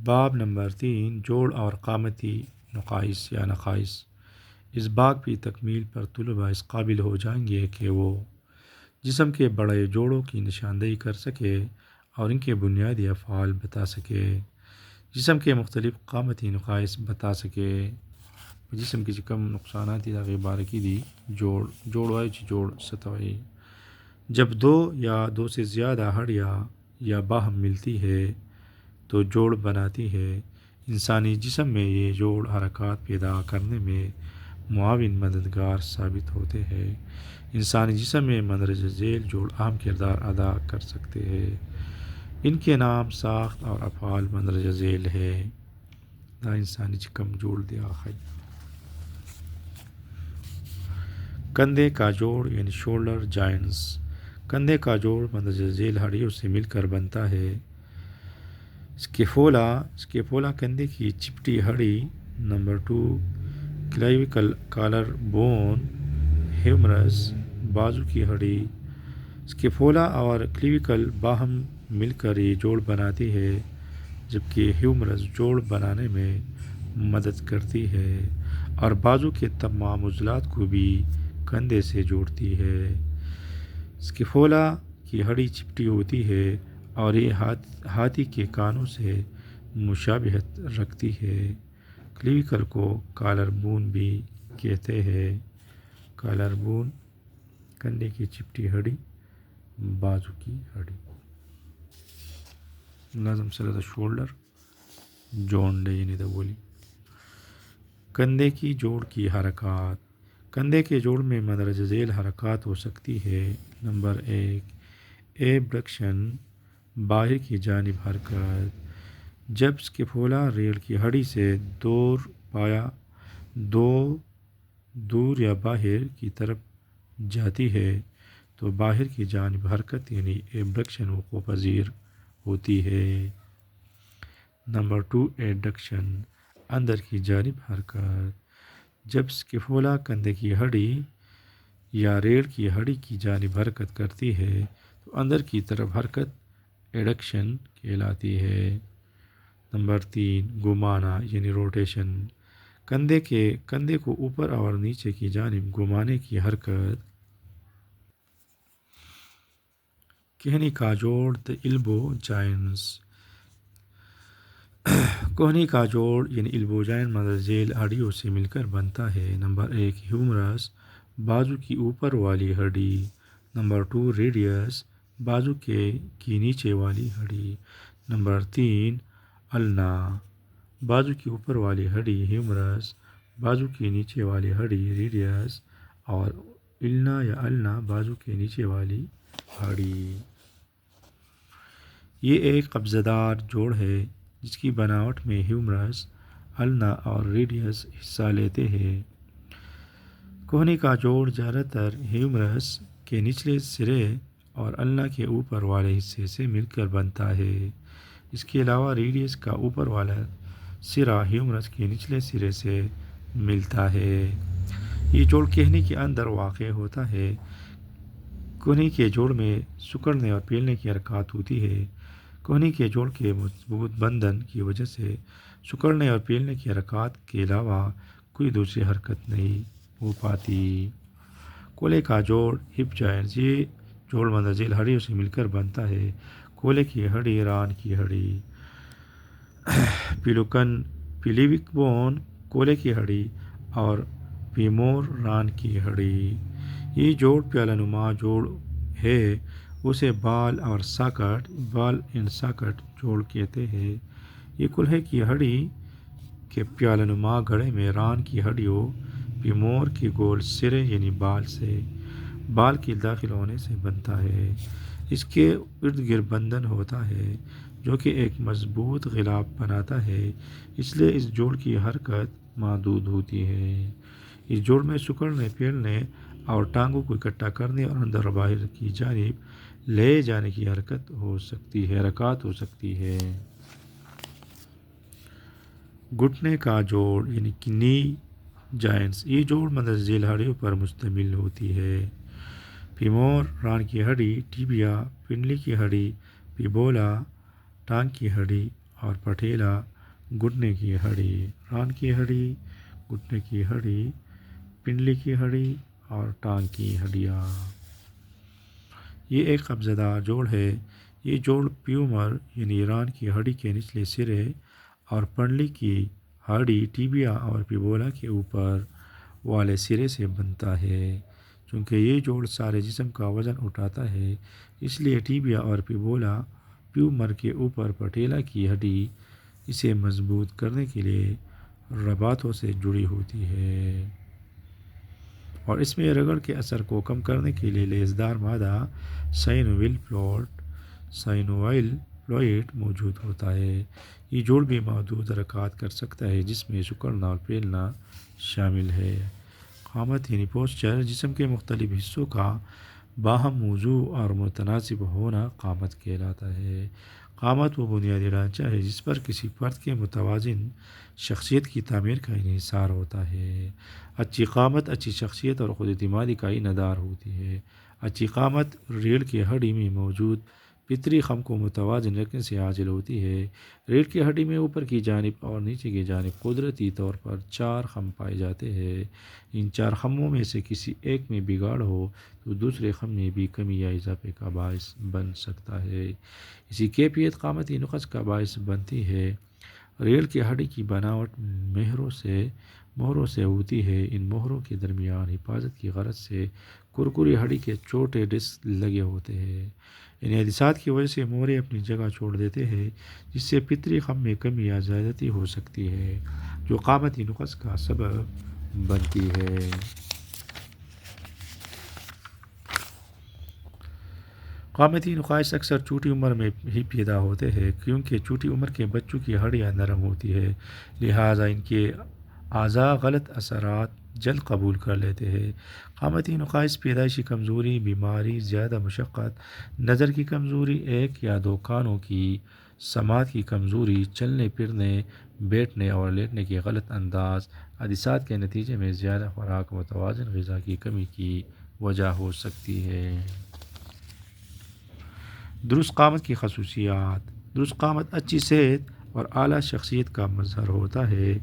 باب نمبر 3، جوڑ اور قامتی نقائص یا نقائص۔ اس باب کی تکمیل پر طلباء اس قابل ہو جائیں گے کہ وہ جسم کے بڑے جوڑوں کی نشاندہی کر سکے اور ان کے بنیادی افعال بتا سکے، جسم کے مختلف قامتی نقائص بتا سکے۔ جسم کی کم نقصانات داغی بارکی دی جوڑ جوڑ ستوائی۔ جب دو یا دو سے زیادہ ہڈیاں یا باہم ملتی ہے تو جوڑ بناتی ہے۔ انسانی جسم میں یہ جوڑ حرکات پیدا کرنے میں معاون مددگار ثابت ہوتے ہیں۔ انسانی جسم میں مندرجہ ذیل جوڑ اہم کردار ادا کر سکتے ہیں۔ ان کے نام، ساخت اور افعال مندرجہ ذیل ہے۔ انسانی کم جوڑ دیا ہے۔ کندھے کا جوڑ یعنی شولڈر جوائنٹس۔ کندھے کا جوڑ مندرجہ ذیل ہڈیوں سے مل کر بنتا ہے۔ اسکیپولا کندھے کی چپٹی ہڈی۔ Number 2، clavicle collar bone. Humerus بازو کی ہڈی۔ اسکیپولا اور کلیویکل باہم مل کر یہ جوڑ بناتی ہے، جبکہ ہیومرس جوڑ بنانے میں مدد کرتی ہے اور بازو کے تمام عضلات کو بھی کندھے سے جوڑتی ہے۔ اسکیپولا کی ہڈی چپٹی ہوتی ہے اور یہ ہاتھی کے کانوں سے مشابہت رکھتی ہے۔ کلیویکل کو کالر بون بھی کہتے ہیں۔ کالر بون کندھے کی چپٹی ہڈی، بازو کی ہڈی۔ لازم سر شولڈر جوڑ یعنی دولی۔ کندھے کی جوڑ کی حرکات۔ کندھے کے جوڑ میں مندرجہ ذیل حرکات ہو سکتی ہے۔ نمبر 1، ایبڈکشن باہر کی جانب حرکت۔ جب اسکیپولا ریڑھ کی ہڈی سے پایا دور یا باہر کی طرف جاتی ہے تو باہر کی جانب حرکت یعنی ایبڈکشن وقوع پذیر ہوتی ہے۔ نمبر 2، ایڈکشن اندر کی جانب حرکت۔ جب اسکیپولا کندھے کی ہڈی یا ریڑھ کی ہڈی کی جانب حرکت کرتی ہے تو اندر کی طرف حرکت ایڈکشن کہلاتی ہے۔ نمبر 3، گھمانا یعنی روٹیشن۔ کندھے کو اوپر اور نیچے کی جانب گھمانے کی حرکت۔ کہنی کا جوڑ the elbow joints۔ کہنی کا جوڑ یعنی elbow joint مندرجہ ذیل ہڈیوں سے مل کر بنتا ہے۔ نمبر 1، ہیومرس بازو کی اوپر والی ہڈی۔ نمبر 2، ریڈیس بازو کی نیچے والی ہڈی۔ نمبر 3، النا بازو کی اوپر والی ہڈی۔ ہیومرس بازو کی نیچے والی ہڈی ریڈیس اور النا بازو کے نیچے والی ہڈی۔ یہ ایک قبضہ دار جوڑ ہے جس کی بناوٹ میں ہیومرس، النا اور ریڈیس حصہ لیتے ہیں۔ کہنی کا جوڑ زیادہ تر ہیومرس کے نچلے سرے اور النا کے اوپر والے حصے سے مل کر بنتا ہے۔ اس کے علاوہ ریڈیس کا اوپر والا سرا ہیومرس کے نچلے سرے سے ملتا ہے۔ یہ جوڑ کہنی کے اندر واقع ہوتا ہے۔ کہنی کے جوڑ میں سکڑنے اور پھیلنے کی حرکات ہوتی ہے۔ کہنی کے جوڑ کے مضبوط بندھن کی وجہ سے سکڑنے اور پھیلنے کی حرکات کے علاوہ کوئی دوسری حرکت نہیں ہو پاتی۔ کولے کا جوڑ ہپ جوائنٹس۔ یہ جوڑ مندرجہ ذیل ہڈیوں سے مل کر بنتا ہے۔ کولے کی ہڈی، ران کی ہڈی۔ پیلیوک بون کولے کی ہڈی اور فیمور ران کی ہڈی۔ یہ جوڑ پیالہ نما جوڑ ہے، اسے بال اینڈ ساکٹ جوڑ کہتے ہیں۔ یہ کولے کی ہڈی کے پیالہ نما گڑھے میں ران کی ہڈیوں فیمور کے گول سرے یعنی بال کے داخل ہونے سے بنتا ہے۔ اس کے ارد گرد بندھن ہوتا ہے جو کہ ایک مضبوط غلاف بناتا ہے، اس لیے اس جوڑ کی حرکت محدود ہوتی ہے۔ اس جوڑ میں سکڑنے، پھیلنے اور ٹانگوں کو اکٹھا کرنے اور اندر اور باہر کی جانب لے جانے کی حرکات ہو سکتی ہے۔ گھٹنے کا جوڑ یعنی نی جوائنٹس۔ یہ جوڑ مندرجہ ذیل ہڈیوں پر مشتمل ہوتی ہے۔ فیمور ران کی ہڈی، ٹیبیا پنڈلی کی ہڈی، فیبولا ٹانگ کی ہڈی اور پٹیلا گھٹنے کی ہڈی، ران کی ہڈی، گھٹنے کی ہڈی، پنڈلی کی ہڈی اور ٹانگ کی ہڈیاں۔ یہ ایک قبضہ دار جوڑ ہے۔ یہ جوڑ پیومر یعنی ران کی ہڈی کے نچلے سرے اور پنڈلی کی ہڈی ٹیبیا اور پیبولا کے اوپر والے سرے سے بنتا ہے۔ چونکہ یہ جوڑ سارے جسم کا وزن اٹھاتا ہے، اس لیے ٹیبیا اور پیبولا پیومر کے اوپر پٹیلا کی ہڈی اسے مضبوط کرنے کے لیے رباطوں سے جڑی ہوتی ہے، اور اس میں رگڑ کے اثر کو کم کرنے کے لیے لیسدار مادہ سائنووائل فلوئڈ موجود ہوتا ہے۔ یہ جوڑ بھی محدود حرکات کر سکتا ہے، جس میں سکڑنا اور پھیلنا شامل ہے۔ قامت یعنی پوسچر، جسم کے مختلف حصوں کا باہم موضوع اور متناسب ہونا قامت کہلاتا ہے۔ قامت وہ بنیادی ڈھانچہ ہے جس پر کسی فرد کے متوازن شخصیت کی تعمیر کا انحصار ہوتا ہے۔ اچھی قامت اچھی شخصیت اور خود اعتمادی کا انعدار ہوتی ہے۔ اچھی قامت ریڑھ کی ہڈی میں موجود پتری خم کو متوازن رکھنے سے حاصل ہوتی ہے۔ ریڑھ کی ہڈی میں اوپر کی جانب اور نیچے کی جانب قدرتی طور پر 4 خم پائے جاتے ہیں۔ ان 4 خموں میں سے کسی ایک میں بگاڑ ہو تو دوسرے خم میں بھی کمی یا اضافے کا باعث بن سکتا ہے۔ اسی کیفیت قامتی نقص کا باعث بنتی ہے۔ ریڑھ کی ہڈی کی بناوٹ مہروں سے ہوتی ہے۔ ان مہروں کے درمیان حفاظت کی غرض سے کرکری ہڈی کے چھوٹے ڈسک لگے ہوتے ہیں۔ ان حادثات کی وجہ سے مہرے اپنی جگہ چھوڑ دیتے ہیں، جس سے پتری خم میں کمی یا زیادتی ہو سکتی ہے، جو قامتی نقص کا سبب بنتی ہے۔ قامتی نقائص اکثر چھوٹی عمر میں ہی پیدا ہوتے ہیں، کیونکہ چھوٹی عمر کے بچوں کی ہڈیاں نرم ہوتی ہیں، لہٰذا ان کے اعضاء غلط اثرات جلد قبول کر لیتے ہیں۔ قامتی نقائص پیدائشی کمزوری، بیماری، زیادہ مشقت، نظر کی کمزوری، 1 یا 2 کانوں کی سماعت کی کمزوری، چلنے پھرنے، بیٹھنے اور لیٹنے کے غلط انداز، حادثات کے نتیجے میں زیادہ خوراک، متوازن غذا کی کمی کی وجہ ہو سکتی ہے۔ درست قامت کی خصوصیات۔ درست قامت اچھی صحت اور اعلیٰ شخصیت کا مظہر ہوتا ہے۔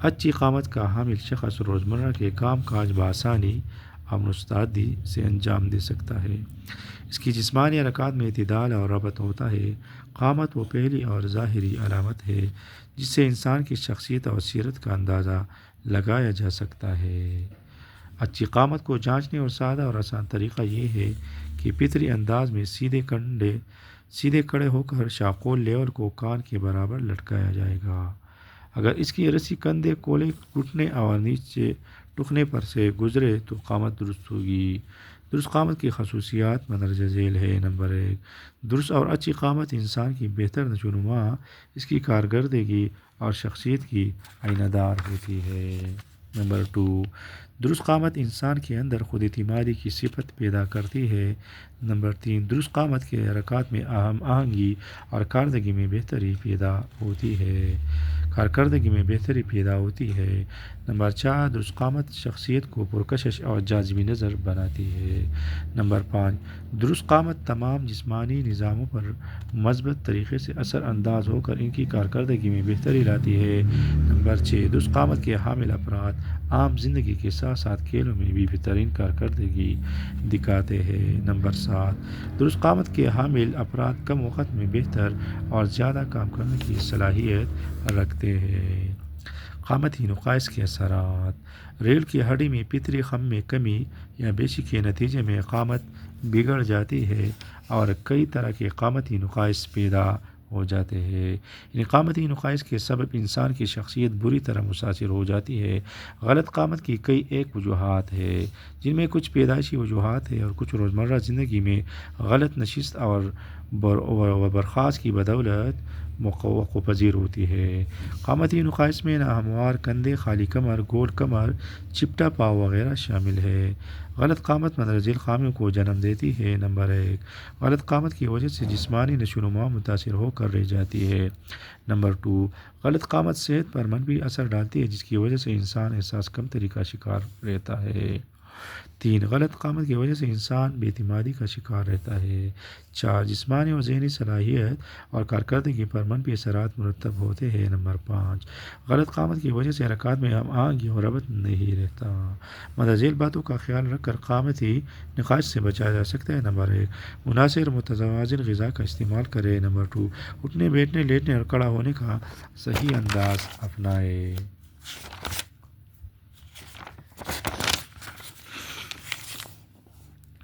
اچھی قامت کا حامل شخص روزمرہ کے کام کاج بآسانی اور مستعدی سے انجام دے سکتا ہے۔ اس کی جسمانی حرکات میں اعتدال اور ربط ہوتا ہے۔ قامت وہ پہلی اور ظاہری علامت ہے جس سے انسان کی شخصیت اور سیرت کا اندازہ لگایا جا سکتا ہے۔ اچھی قامت کو جانچنے اور سادہ اور آسان طریقہ یہ ہے کہ فطری انداز میں سیدھے کھڑے ہو کر شاقول لیول کو کان کے برابر لٹکایا جائے گا۔ اگر اس کی رسی کندھے، کولے، گھٹنے اور نیچے ٹخنے پر سے گزرے تو قامت درست ہوگی۔ درست قامت کی خصوصیات مندرجہ ذیل ہے۔ نمبر 1، درست اور اچھی قامت انسان کی بہتر نشوونما، اس کی کارکردگی اور شخصیت کی آئینہ دار ہوتی ہے۔ نمبر 2، درست قامت انسان کے اندر خود اعتمادی کی صفت پیدا کرتی ہے۔ نمبر 3، درست قامت کے حرکات میں ہم آہنگی اور کارکردگی میں بہتری پیدا ہوتی ہے۔ نمبر 4، درست قامت شخصیت کو پرکشش اور جاذبی نظر بناتی ہے۔ نمبر 5، درست قامت تمام جسمانی نظاموں پر مثبت طریقے سے اثر انداز ہو کر ان کی کارکردگی میں بہتری لاتی ہے۔ نمبر 6، درست قامت کے حامل افراد عام زندگی کے ساتھ ساتھ کھیلوں میں بھی بہترین کارکردگی دکھاتے ہیں۔ نمبر 7، درست قامت کے حامل افراد کم وقت میں بہتر اور زیادہ کام کرنے کی صلاحیت رکھتے ہیں۔ قامتی نقائص کے اثرات۔ ریڑھ کی ہڈی میں پتری خم میں کمی یا بیشی کے نتیجے میں قامت بگڑ جاتی ہے اور کئی طرح کے قامتی نقائص پیدا ہو جاتے ہیں۔ ان قامتی نقائص کے سبب انسان کی شخصیت بری طرح متاثر ہو جاتی ہے۔ غلط قامت کی کئی ایک وجوہات ہیں، جن میں کچھ پیدائشی وجوہات ہیں اور کچھ روزمرہ زندگی میں غلط نشست اور برخاست کی بدولت موقع پذیر ہوتی ہے۔ قامتی نقائص میں ناہموار کندھے، خالی کمر، گول کمر، چپٹا پاؤں وغیرہ شامل ہے۔ غلط قامت مندرجہ ذیل خامیوں کو جنم دیتی ہے۔ نمبر 1، غلط قامت کی وجہ سے جسمانی نشوونما متاثر ہو کر رہ جاتی ہے۔ نمبر 2، غلط قامت صحت پر منفی اثر ڈالتی ہے، جس کی وجہ سے انسان احساس کمتری کا شکار رہتا ہے۔ 3. غلط قامت کی وجہ سے انسان بے اعتمادی کا شکار رہتا ہے۔ 4. جسمانی اور ذہنی صلاحیت اور کارکردگی پر منفی اثرات مرتب ہوتے ہیں۔ نمبر 5. غلط قامت کی وجہ سے حرکات میں ہم آہنگی اور ربط نہیں رہتا۔ مندرجہ باتوں کا خیال رکھ کر قامتی نقائص سے بچا جا سکتا ہے۔ نمبر 1. مناسب اور متوازن غذا کا استعمال کریں۔ نمبر 2. اٹھنے بیٹھنے لیٹنے اور کھڑا ہونے کا صحیح انداز اپنائیں۔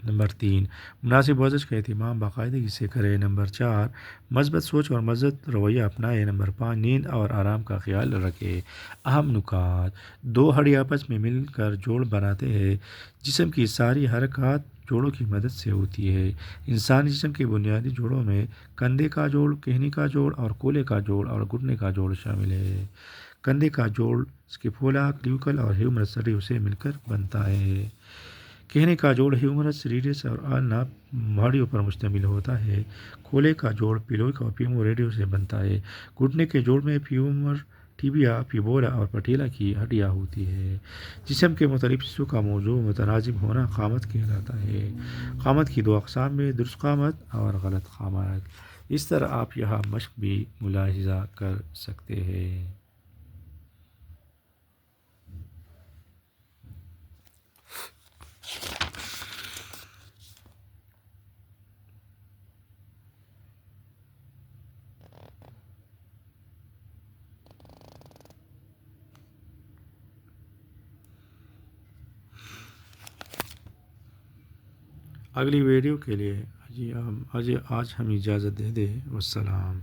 نمبر 3. مناسب ورزش کا اہتمام باقاعدگی سے کریں۔ نمبر 4. مثبت سوچ اور مثبت رویہ اپنائیں۔ نمبر 5. نیند اور آرام کا خیال رکھیں۔ اہم نکات: 2 ہڈی آپس میں مل کر جوڑ بناتے ہیں۔ جسم کی ساری حرکات جوڑوں کی مدد سے ہوتی ہے۔ انسانی جسم کے بنیادی جوڑوں میں کندھے کا جوڑ، کہنی کا جوڑ اور کولے کا جوڑ اور گھٹنے کا جوڑ شامل ہے۔ کندھے کا جوڑ اسکیپولا، کلیوکل اور ہیومرس ریڈیوس سے مل کر بنتا ہے۔ کہنے کا جوڑ ہیومرس ریڈیوس اور النا ہڈیوں پر مشتمل ہوتا ہے۔ کولے کا جوڑ پیلوک اور فیمور ریڈیوس سے بنتا ہے۔ گھٹنے کے جوڑ میں فیمور، ٹیبیا، فیبولا اور پٹیلا کی ہڈیاں ہوتی ہیں۔ جسم کے مختلف حصوں کا موضوع متناسب ہونا قامت کہلاتا ہے۔ قامت کی 2 اقسام ہیں: درست قامت اور غلط قامت۔ اس طرح آپ یہاں مشق بھی ملاحظہ کر سکتے ہیں۔ اگلی ویڈیو کے لیے آج ہم اجازت دے دیں۔ والسلام۔